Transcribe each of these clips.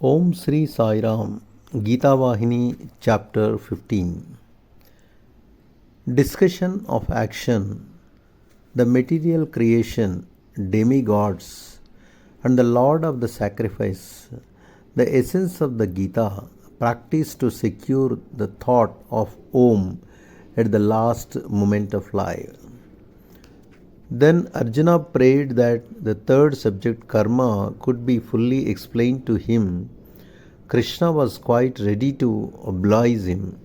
Om Sri Sai Ram, Gita Vahini, Chapter-15. Discussion of action, the material creation, demigods, and the Lord of the sacrifice, the essence of the Gita, practice to secure the thought of Om at the last moment of life. Then Arjuna prayed that the third subject, karma, could be fully explained to him. Krishna was quite ready to oblige him.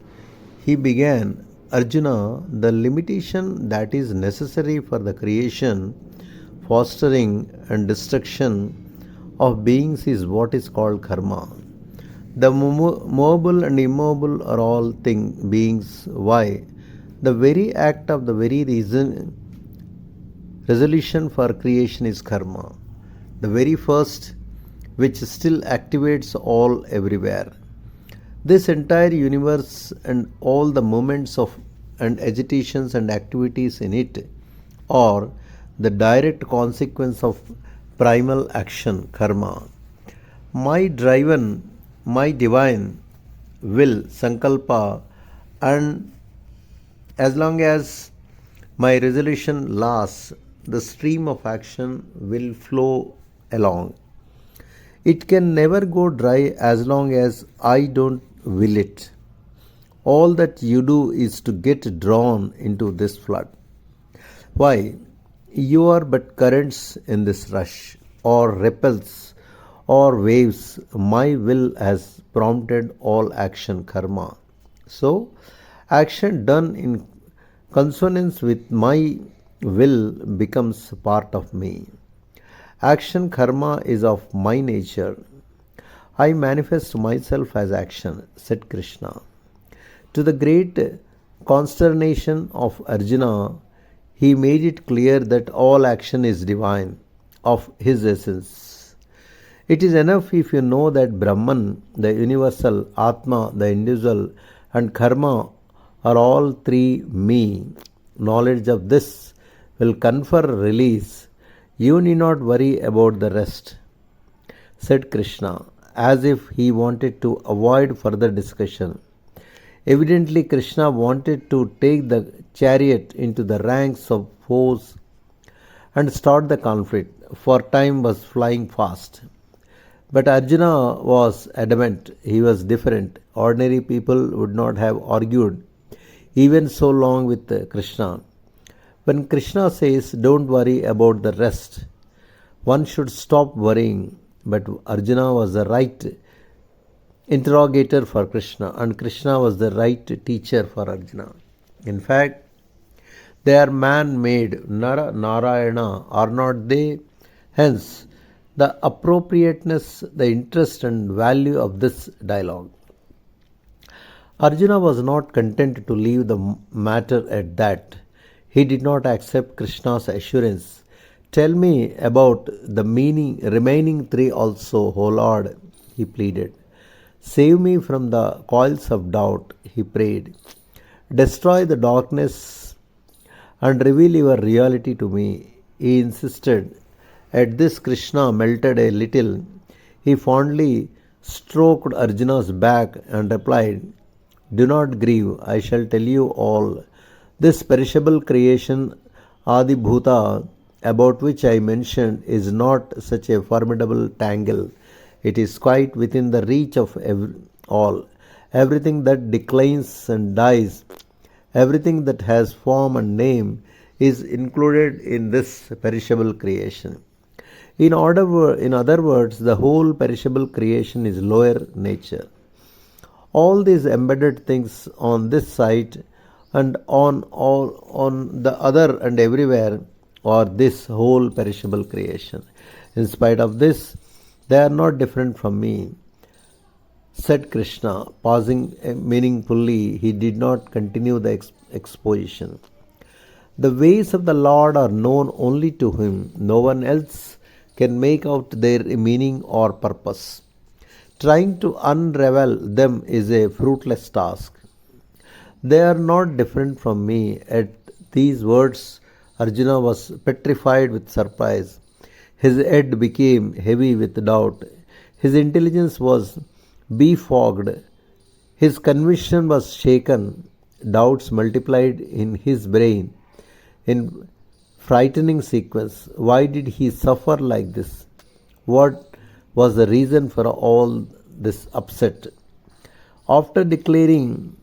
He began, Arjuna, the limitation that is necessary for the creation, fostering, and destruction of beings is what is called karma. The movable and immovable are all beings. Why? The very act of the very resolution for creation is karma, the very first which still activates all everywhere. This entire universe and all the moments of and agitations and activities in it are the direct consequence of primal action, karma. My divine will, sankalpa, and as long as my resolution lasts, the stream of action will flow along. It can never go dry as long as I don't will it. All that you do is to get drawn into this flood. Why? You are but currents in this rush, or ripples, or waves. My will has prompted all action, karma. So, action done in consonance with my will becomes part of me. Action karma is of my nature. I manifest myself as action, said Krishna. To the great consternation of Arjuna, he made it clear that all action is divine, of his essence. It is enough if you know that Brahman, the universal, Atma, the individual, and karma are all three me. Knowledge of this will confer release. You need not worry about the rest, said Krishna, as if he wanted to avoid further discussion. Evidently, Krishna wanted to take the chariot into the ranks of foes and start the conflict, for time was flying fast. But Arjuna was adamant. He was different. Ordinary people would not have argued even so long with Krishna. When Krishna says, don't worry about the rest, one should stop worrying. But Arjuna was the right interrogator for Krishna, and Krishna was the right teacher for Arjuna. In fact, they are man-made, Nara Narayana, are not they? Hence, the appropriateness, the interest and value of this dialogue. Arjuna was not content to leave the matter at that. He did not accept Krishna's assurance. Tell me about the remaining three also, O Lord, he pleaded. Save me from the coils of doubt, he prayed. Destroy the darkness and reveal your reality to me, he insisted. At this, Krishna melted a little. He fondly stroked Arjuna's back and replied, do not grieve, I shall tell you all. This perishable creation, Adibhuta, about which I mentioned, is not such a formidable tangle. It is quite within the reach of all. Everything that declines and dies, everything that has form and name, is included in this perishable creation. In other words, the whole perishable creation is lower nature. All these embedded things on this side and on the other and everywhere are this whole perishable creation. In spite of this, they are not different from me, said Krishna. Pausing meaningfully, he did not continue the exposition. The ways of the Lord are known only to him. No one else can make out their meaning or purpose. Trying to unravel them is a fruitless task. They are not different from me. At these words, Arjuna was petrified with surprise. His head became heavy with doubt. His intelligence was befogged, his conviction was shaken, doubts multiplied in his brain in frightening sequence. Why did he suffer like this? What was the reason for all this upset? After declaring,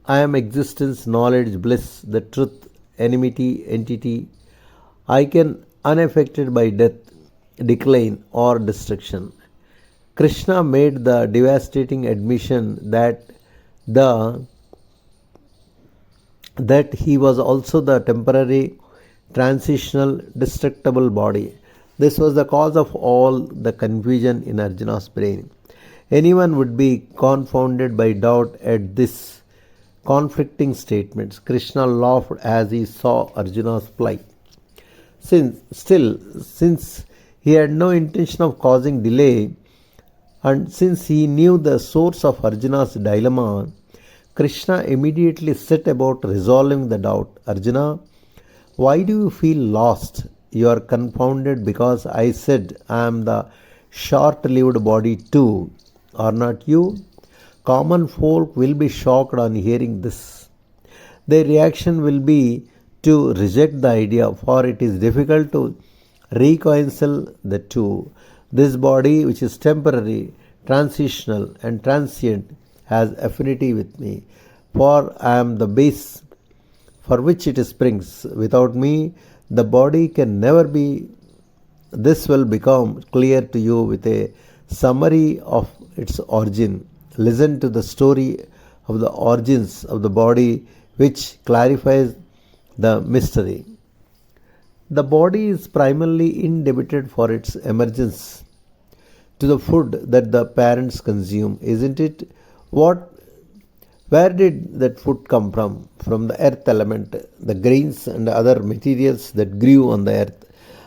I am existence, knowledge, bliss, the truth, enmity, entity, I can, unaffected by death, decline, or destruction. Krishna made the devastating admission the that he was also the temporary, transitional, destructible body. This was the cause of all the confusion in Arjuna's brain. Anyone would be confounded by doubt at this conflicting statements. Krishna laughed as he saw Arjuna's plight. Since he had no intention of causing delay, and since he knew the source of Arjuna's dilemma, Krishna immediately set about resolving the doubt. Arjuna, why do you feel lost? You are confounded because I said I am the short lived body too. Are not you? Common folk will be shocked on hearing this. Their reaction will be to reject the idea, for it is difficult to reconcile the two. This body, which is temporary, transitional, and transient, has affinity with me, for I am the base for which it springs. Without me, the body can never be. This will become clear to you with a summary of its origin. Listen to the story of the origins of the body, which clarifies the mystery. The body is primarily indebted for its emergence to the food that the parents consume, isn't it? Where did that food come from? From the earth element, the grains and other materials that grew on the earth.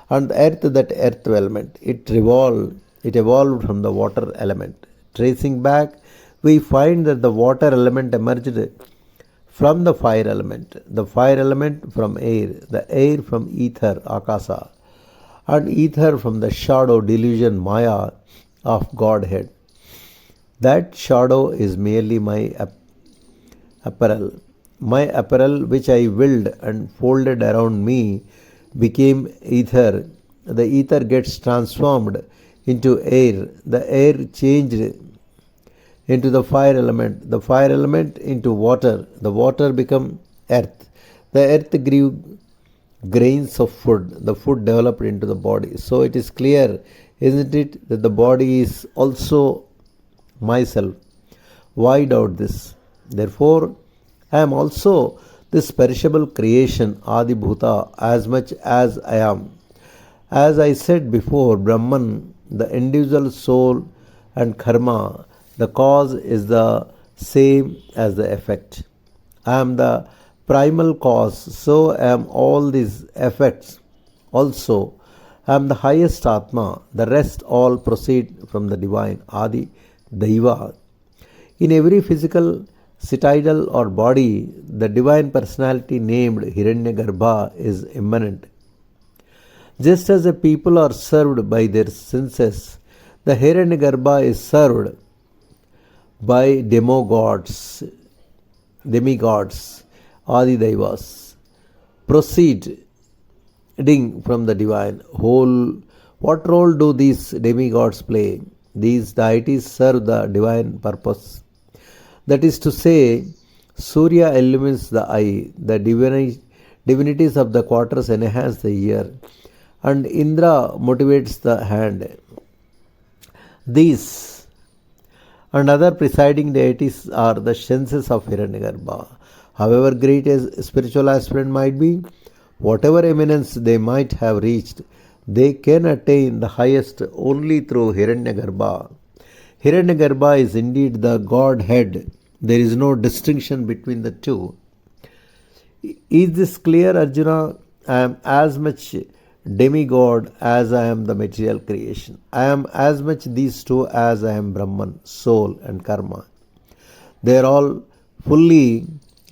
And the earth, that earth element, it evolved from the water element. Tracing back, we find that the water element emerged from the fire element from air, the air from ether, akasa, and ether from the shadow, delusion, maya of Godhead. That shadow is merely my apparel. My apparel, which I willed and folded around me, became ether. The ether gets transformed into air. The air changed into the fire element into water. The water became earth. The earth grew grains of food. The food developed into the body. So it is clear, isn't it, that the body is also myself. Why doubt this? Therefore, I am also this perishable creation, Adi Bhuta, as much as I am. As I said before, Brahman, the individual soul, and karma, the cause is the same as the effect. I am the primal cause, so am all these effects. Also, I am the highest Atma, the rest all proceed from the divine, Adi Daiva. In every physical citadel or body, the divine personality named Hiranyagarbha is immanent. Just as the people are served by their senses, the Hiranyagarbha is served by demigods, Adidaivas, proceeding from the divine. What role do these demigods play? These deities serve the divine purpose. That is to say, Surya illumines the eye, the divinities of the quarters enhance the ear, and Indra motivates the hand. These and other presiding deities are the senses of Hiranyagarbha. However great a spiritual aspirant might be, whatever eminence they might have reached, they can attain the highest only through Hiranyagarbha. Hiranyagarbha is indeed the Godhead. There is no distinction between the two. Is this clear, Arjuna? I am as much demigod as I am the material creation. I am as much these two as I am Brahman, soul, and karma. They are all fully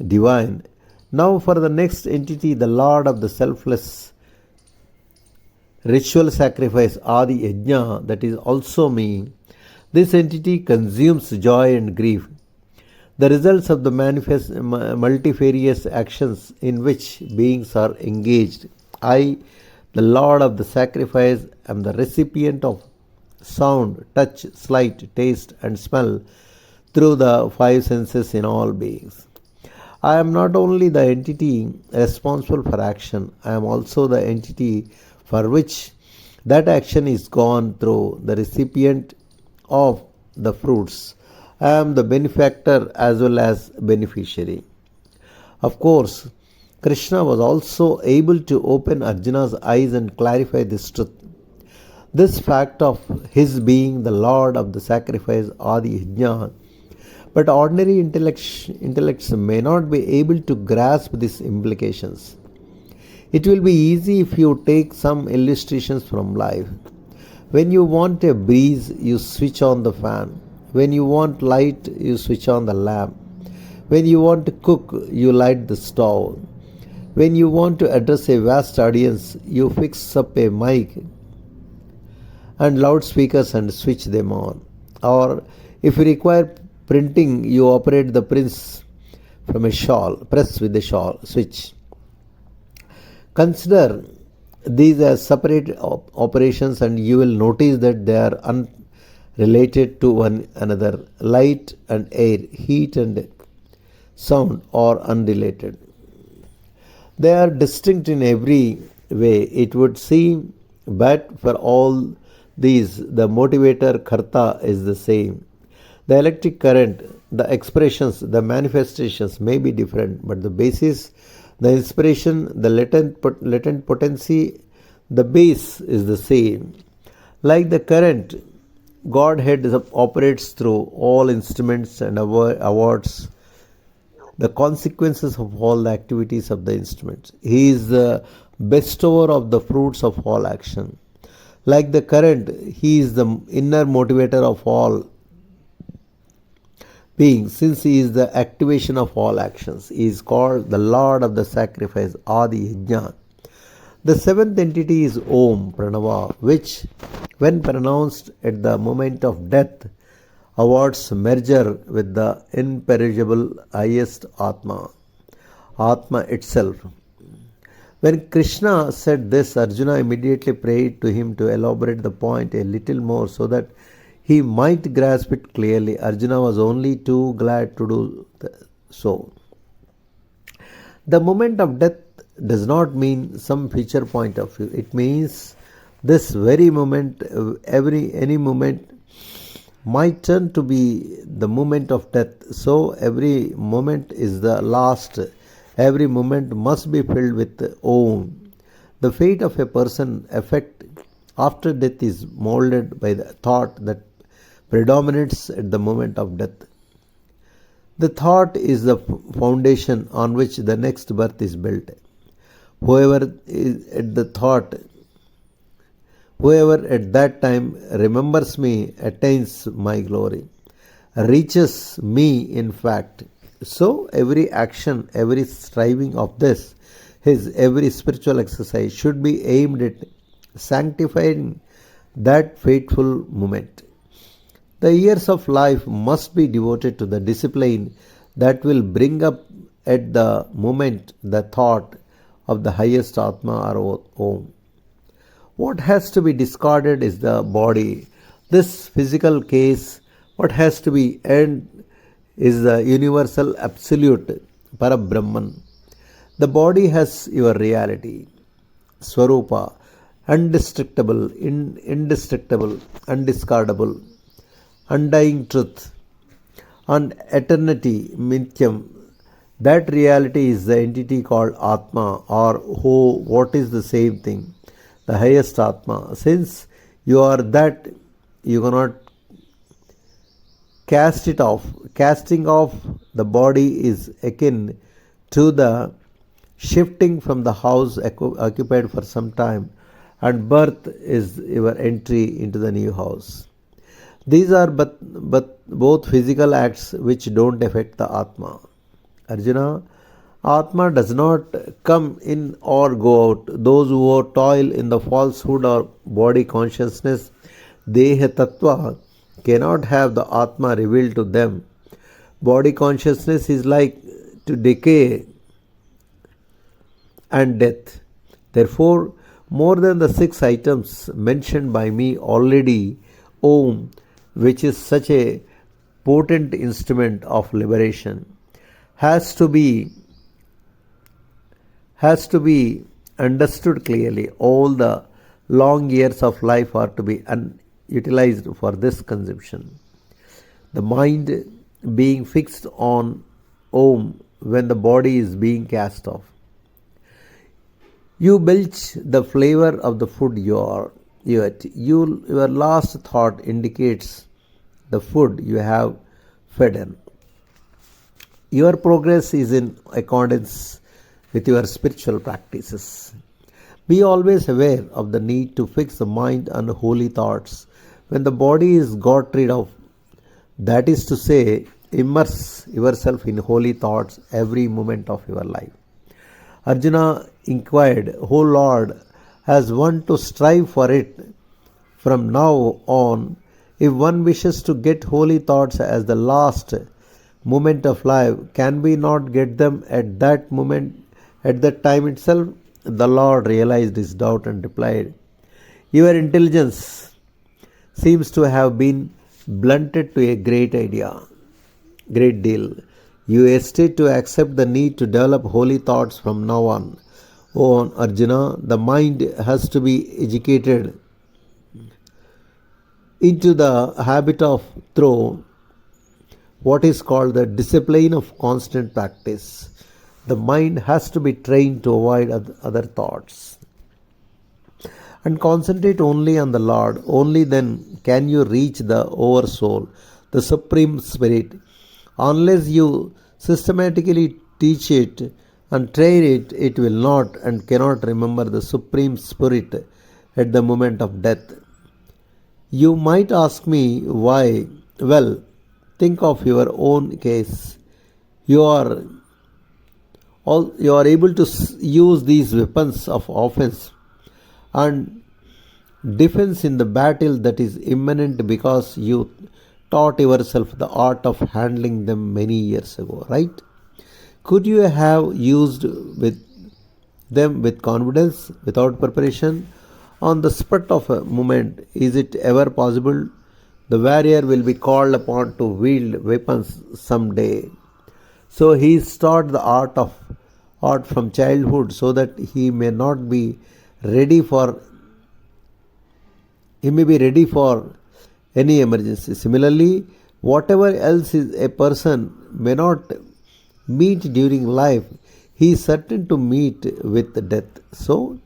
divine. Now for the next entity, the Lord of the selfless ritual sacrifice, Adi Yajna, that is also me, this entity consumes joy and grief, the results of the multifarious actions in which beings are engaged. I, the Lord of the sacrifice, am the recipient of sound, touch, sight, taste, and smell through the five senses in all beings. I am not only the entity responsible for action, I am also the entity for which that action is gone through, the recipient of the fruits. I am the benefactor as well as beneficiary. Of course, Krishna was also able to open Arjuna's eyes and clarify this truth. This fact of his being the Lord of the sacrifice Adi Yajna, but ordinary intellects may not be able to grasp these implications. It will be easy if you take some illustrations from life. When you want a breeze, you switch on the fan. When you want light, you switch on the lamp. When you want to cook, you light the stove. When you want to address a vast audience, you fix up a mic and loudspeakers and switch them on. Or if you require printing, you operate the press from a shawl, press with the shawl switch. Consider these as separate operations and you will notice that they are unrelated to one another. Light and air, heat and sound are unrelated. They are distinct in every way, it would seem, but for all these, the motivator karta is the same. The electric current, the expressions, the manifestations may be different, but the basis, the inspiration, the latent potency, the base is the same. Like the current, Godhead operates through all instruments and awards the consequences of all the activities of the instruments. He is the bestower of the fruits of all action. Like the current, he is the inner motivator of all beings, since he is the activation of all actions. He is called the Lord of the sacrifice, Adi Yajna. The seventh entity is Om Pranava, which, when pronounced at the moment of death, awards merger with the imperishable highest Atma, Atma itself. When Krishna said this, Arjuna immediately prayed to him to elaborate the point a little more so that he might grasp it clearly. Arjuna was only too glad to do so. The moment of death does not mean some future point of view. It means this very moment, any moment might turn to be the moment of death. So every moment is the last. Every moment must be filled with Om. The fate of a person effect after death is molded by the thought that predominates at the moment of death. The thought is the foundation on which the next birth is built. Whoever at that time remembers me attains my glory, reaches me in fact. So every action, every striving of this, his every spiritual exercise should be aimed at sanctifying that fateful moment. The years of life must be devoted to the discipline that will bring up at the moment the thought of the highest Atma or Om. What has to be discarded is the body. This physical case, what has to be end is the universal absolute Parabrahman. The body has your reality, Swarupa, indestructible, undiscardable, undying truth, and eternity, Mithyam. That reality is the entity called Atma or Ho, what is the same thing, the highest Atma. Since you are that, you cannot cast it off. Casting off the body is akin to the shifting from the house occupied for some time, and birth is your entry into the new house. These are but both physical acts which don't affect the Atma. Arjuna, Atma does not come in or go out. Those who toil in the falsehood or body consciousness, Deha Tattva, cannot have the Atma revealed to them. Body consciousness is like to decay and death. Therefore, more than the 6 items mentioned by me already, Om, which is such a potent instrument of liberation, has to be understood clearly. All the long years of life are to be utilized for this consumption. The mind being fixed on Om when the body is being cast off. You belch the flavor of the food you eat. Your last thought indicates the food you have fed on. Your progress is in accordance with your spiritual practices. Be always aware of the need to fix the mind on holy thoughts when the body is got rid of. That is to say, immerse yourself in holy thoughts every moment of your life. Arjuna inquired, O Lord, has one to strive for it from now on? If one wishes to get holy thoughts as the last moment of life, can we not get them at that moment, at that time itself? The Lord realized his doubt and replied, Your intelligence seems to have been blunted to a great deal. You hesitate to accept the need to develop holy thoughts from now on. O Arjuna, the mind has to be educated into the habit of through what is called the discipline of constant practice. The mind has to be trained to avoid other thoughts and concentrate only on the Lord. Only then can you reach the oversoul, the Supreme Spirit. Unless you systematically teach it and train it, it will not and cannot remember the Supreme Spirit at the moment of death. You might ask me why. Well, think of your own case. You are able to use these weapons of offense and defense in the battle that is imminent because you taught yourself the art of handling them many years ago, right? Could you have used them with confidence, without preparation, on the spur of a moment? Is it ever possible? The warrior will be called upon to wield weapons someday. So he is taught the art from childhood so that he may be ready for any emergency. Similarly, whatever else is a person may not meet during life, he is certain to meet with death. So,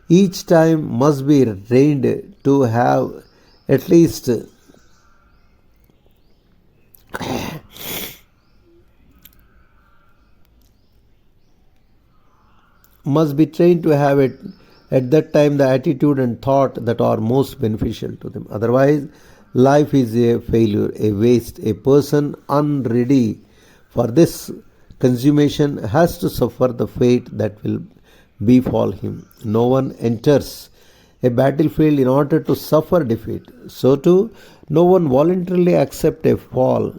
each time must be trained to have at least must be trained to have it at that time the attitude and thought that are most beneficial to them. Otherwise, life is a failure, a waste. A person unready for this consummation has to suffer the fate that will befall him. No one enters a battlefield in order to suffer defeat. So too, no one voluntarily accepts a fall.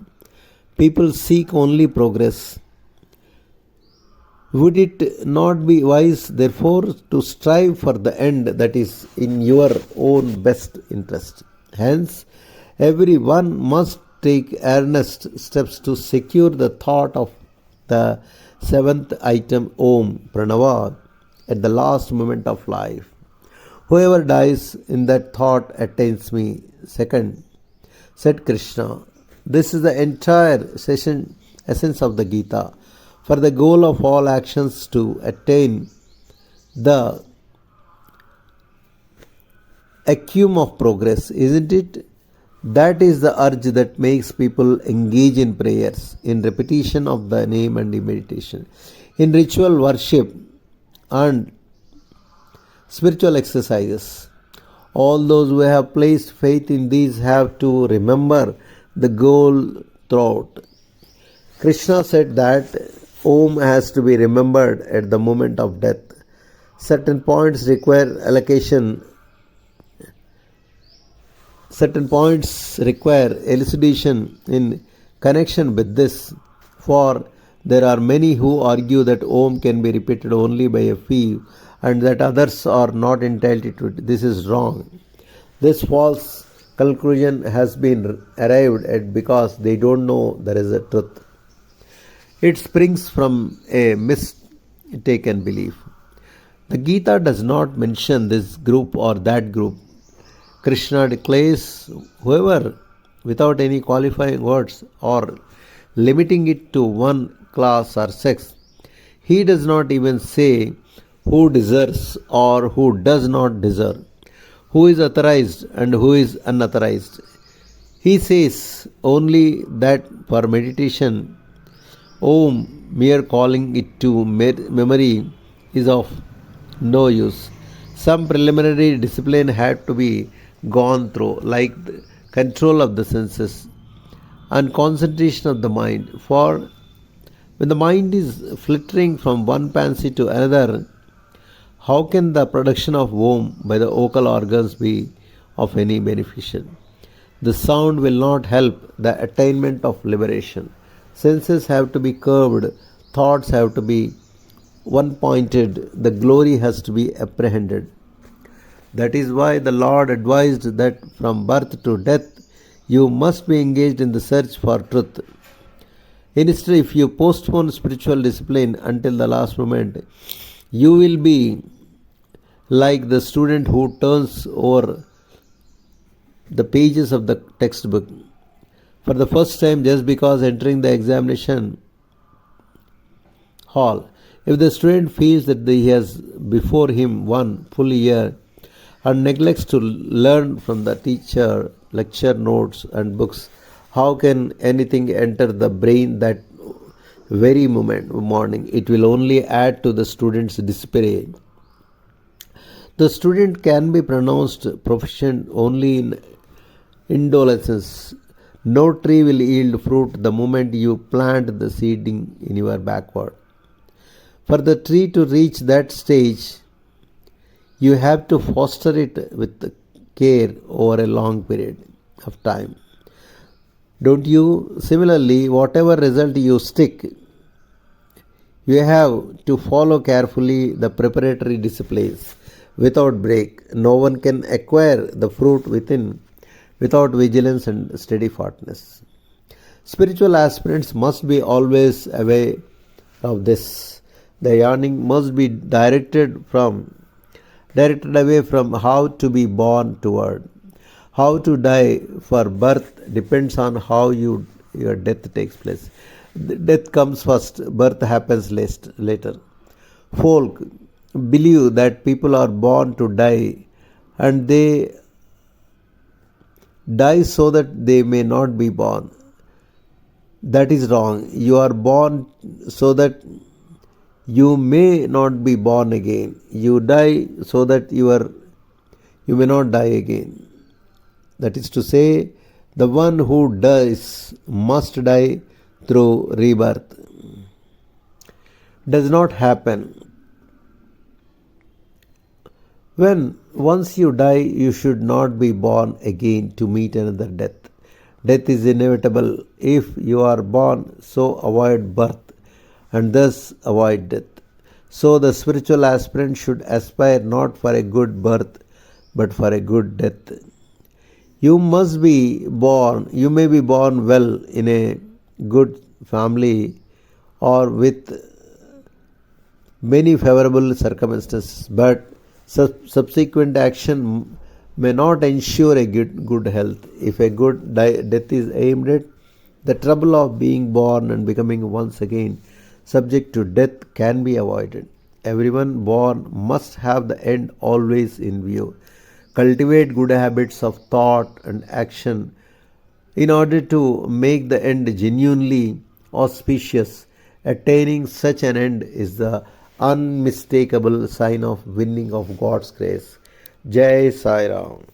People seek only progress. Would it not be wise, therefore, to strive for the end that is in your own best interest? Hence, everyone must take earnest steps to secure the thought of the 7th item, Om Pranava, at the last moment of life. Whoever dies in that thought attains me. Second, said Krishna. This is the entire essence of the Gita. For the goal of all actions to attain the acumen of progress, isn't it? That is the urge that makes people engage in prayers, in repetition of the name and in meditation, in ritual worship and spiritual exercises. All those who have placed faith in these have to remember the goal throughout. Krishna said that Om has to be remembered at the moment of death. Certain points require allocation, certain points require elucidation in connection with this, for there are many who argue that Om can be repeated only by a few and that others are not entitled to it. This is wrong. This false conclusion has been arrived at because they don't know there is a truth. It springs from a mistaken belief. The Gita does not mention this group or that group. Krishna declares whoever, without any qualifying words or limiting it to one class or sex. He does not even say who deserves or who does not deserve, who is authorized and who is unauthorized. He says only that for meditation, mere calling it to memory is of no use. Some preliminary discipline had to be gone through, like the control of the senses and concentration of the mind. For when the mind is flittering from one fancy to another, how can the production of Om by the vocal organs be of any beneficial? The sound will not help the attainment of liberation. Senses have to be curved, thoughts have to be one pointed, the glory has to be apprehended. That is why the Lord advised that from birth to death you must be engaged in the search for truth. Instead, if you postpone spiritual discipline until the last moment, you will be like the student who turns over the pages of the textbook for the first time just because entering the examination hall. If the student feels that he has before him one full year and neglects to learn from the teacher, lecture notes and books, how can anything enter the brain that very morning? It will only add to the student's despair. The student can be pronounced proficient only in indolence. No tree will yield fruit the moment you plant the seedling in your backward. For the tree to reach that stage, you have to foster it with care over a long period of time. Don't you? Similarly, whatever result you stick, you have to follow carefully the preparatory disciplines without break. No one can acquire the fruit without vigilance and steadfastness. Spiritual aspirants must be always aware of this. The yearning must be directed away from how to be born toward. How to die for birth depends on how your death takes place. Death comes first, birth happens later. Folk believe that people are born to die and they die so that they may not be born. That is wrong. You are born so that you may not be born again. You die so that you may not die again. That is to say, the one who dies must die through rebirth. Does not happen. When once you die, you should not be born again to meet another death. Death is inevitable. If you are born, so avoid birth and thus avoid death. So the spiritual aspirant should aspire not for a good birth but for a good death. You may be born well in a good family or with many favorable circumstances, but subsequent action may not ensure a good health. If a good death is aimed at, the trouble of being born and becoming once again subject to death can be avoided. Everyone born must have the end always in view. Cultivate good habits of thought and action in order to make the end genuinely auspicious. Attaining such an end is the unmistakable sign of winning of God's grace. Jai Sai Ram.